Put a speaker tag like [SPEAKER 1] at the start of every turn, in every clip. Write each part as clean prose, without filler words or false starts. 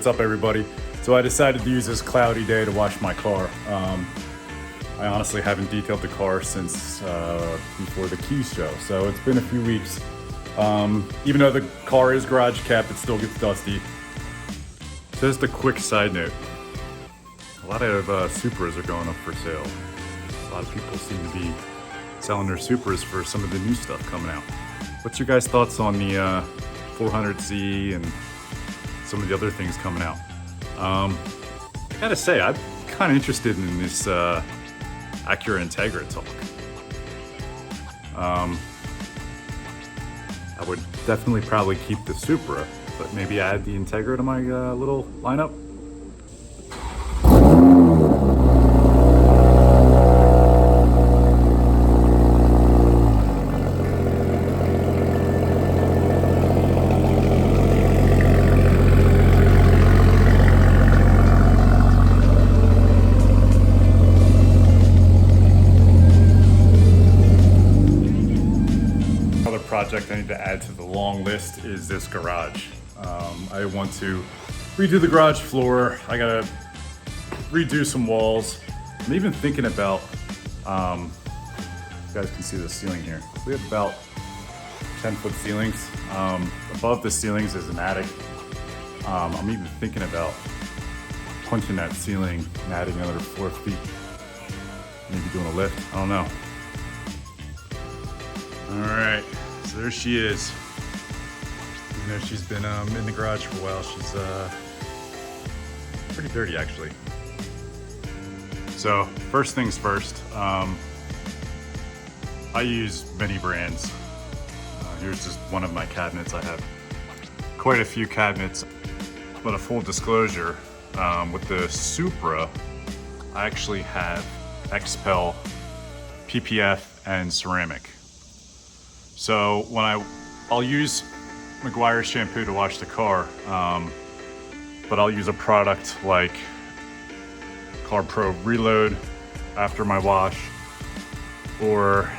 [SPEAKER 1] what's up everybody? So I decided to use this cloudy day to wash my car. I honestly haven't detailed the car since before the Kies show, so it's been a few weeks. Even though the car is garage kept, it still gets dusty. Just a quick side note. A lot of Supras are going up for sale. A lot of people seem to be selling their Supras for some of the new stuff coming out. What's your guys' thoughts on the 400Z and some of the other things coming out? I gotta say, I'm kind of interested in this Acura Integra talk. I would definitely probably keep the Supra, but maybe add the Integra to my little lineup. Project I need to add to the long list is this garage. I want to redo the garage floor. I gotta redo some walls. I'm even thinking about, you guys can see the ceiling here. We have about 10-foot ceilings. Above the ceilings is an attic. I'm even thinking about punching that ceiling and adding another 4 feet. Maybe doing a lift, I don't know. All right. So there she is. You know, she's been in the garage for a while. She's pretty dirty actually. So first things first, I use many brands. Here's just one of my cabinets. I have quite a few cabinets, but a full disclosure, with the Supra, I actually have XPEL, PPF, and ceramic. So when I'll use McGuire's shampoo to wash the car, but I'll use a product like Carb Pro Reload after my wash, or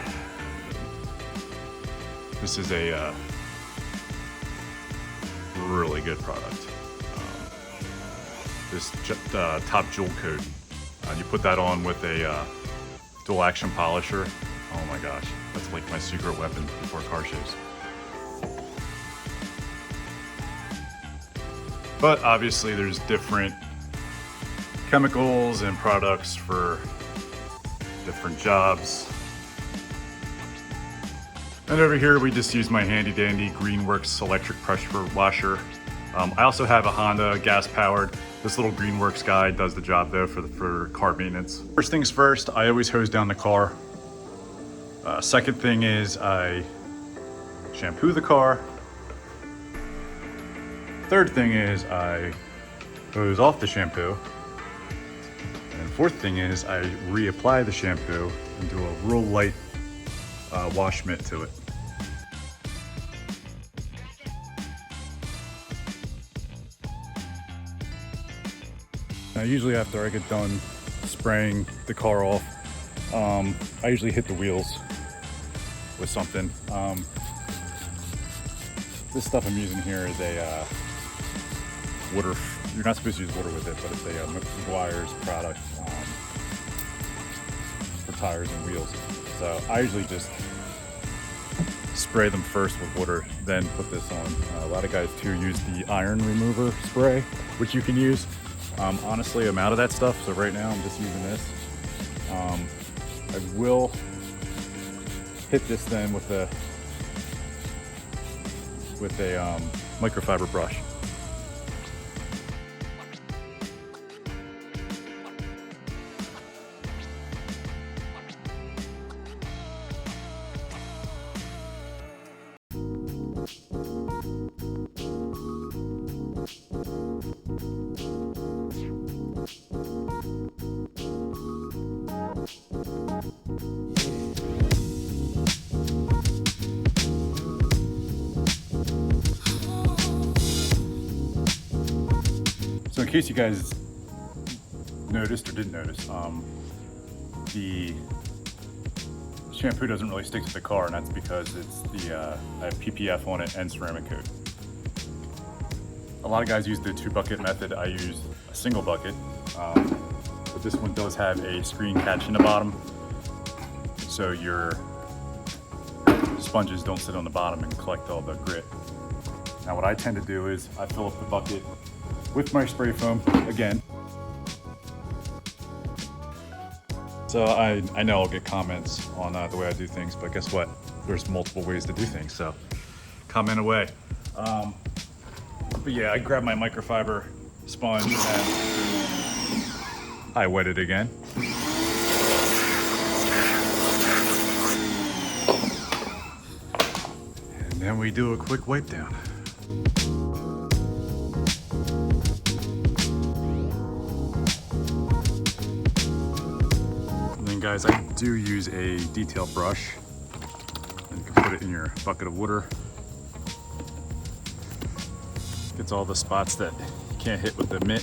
[SPEAKER 1] this is a really good product. This Top Jewel Coat. You put that on with a dual action polisher. Oh my gosh, that's like my secret weapon before car shows. But obviously there's different chemicals and products for different jobs. And over here we just use my handy dandy Greenworks electric pressure washer. I also have a Honda gas powered. This little Greenworks guy does the job though for car maintenance. First things first, I always hose down the car. Second thing is I shampoo the car. Third thing is I hose off the shampoo. And fourth thing is I reapply the shampoo and do a real light wash mitt to it. Now usually after I get done spraying the car off, I usually hit the wheels with something. This stuff I'm using here is a water, you're not supposed to use water with it, but it's a McGuire's product for tires and wheels. So I usually just spray them first with water, then put this on. A lot of guys too use the iron remover spray, which you can use. Honestly, I'm out of that stuff, so right now I'm just using this. I will hit this then with a microfiber brush. So in case you guys noticed or didn't notice, the shampoo doesn't really stick to the car, and that's because it's the I have PPF on it and ceramic coat. A lot of guys use the 2-bucket method. I use a single bucket, but this one does have a screen catch in the bottom, so your sponges don't sit on the bottom and collect all the grit. Now what I tend to do is I fill up the bucket with my spray foam again. So I know I'll get comments on the way I do things, but guess what? There's multiple ways to do things, so comment away. But yeah, I grab my microfiber sponge and I wet it again. And then we do a quick wipe down. And then guys, I do use a detail brush. And you can put it in your bucket of water. Gets all the spots that you can't hit with the mitt.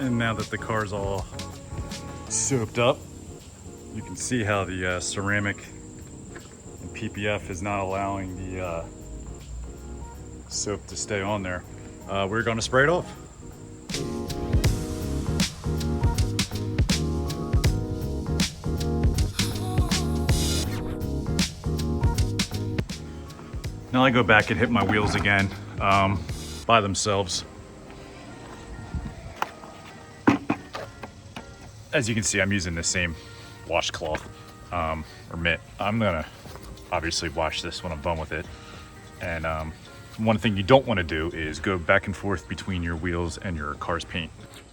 [SPEAKER 1] And now that the car's all soaked up, you can see how the ceramic and PPF is not allowing the soap to stay on there. We're going to spray it off. Now I go back and hit my wheels again by themselves. As you can see, I'm using the same washcloth or mitt. I'm gonna obviously wash this when I'm done with it. And one thing you don't want to do is go back and forth between your wheels and your car's paint.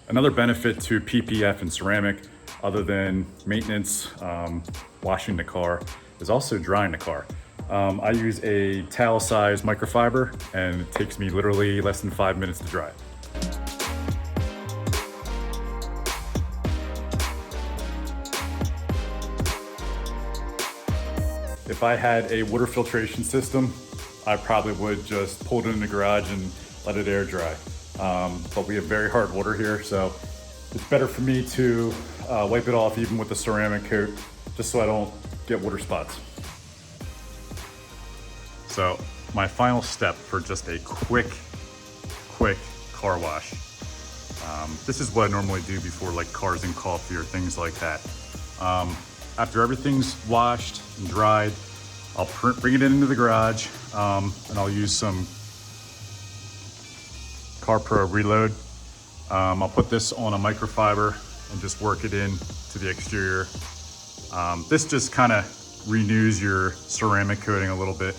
[SPEAKER 1] Another benefit to PPF and ceramic, other than maintenance, washing the car, is also drying the car. I use a towel-sized microfiber, and it takes me literally less than 5 minutes to dry it. If I had a water filtration system, I probably would just pull it in the garage and let it air dry. But we have very hard water here, so it's better for me to wipe it off even with the ceramic coat, just so I don't get water spots. So my final step for just a quick car wash. This is what I normally do before like cars and coffee or things like that. After everything's washed and dried, I'll bring it into the garage and I'll use some CarPro Reload. I'll put this on a microfiber and just work it in to the exterior. This just kind of renews your ceramic coating a little bit.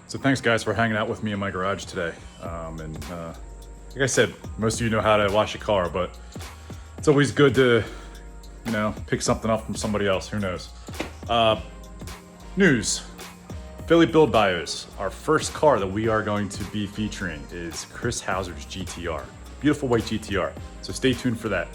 [SPEAKER 1] So thanks guys for hanging out with me in my garage today. Like I said, most of you know how to wash a car, but it's always good to, you know, pick something up from somebody else, who knows. News, Philly Build Bios. Our first car that we are going to be featuring is Chris Hauser's GTR. Beautiful white GTR, so stay tuned for that.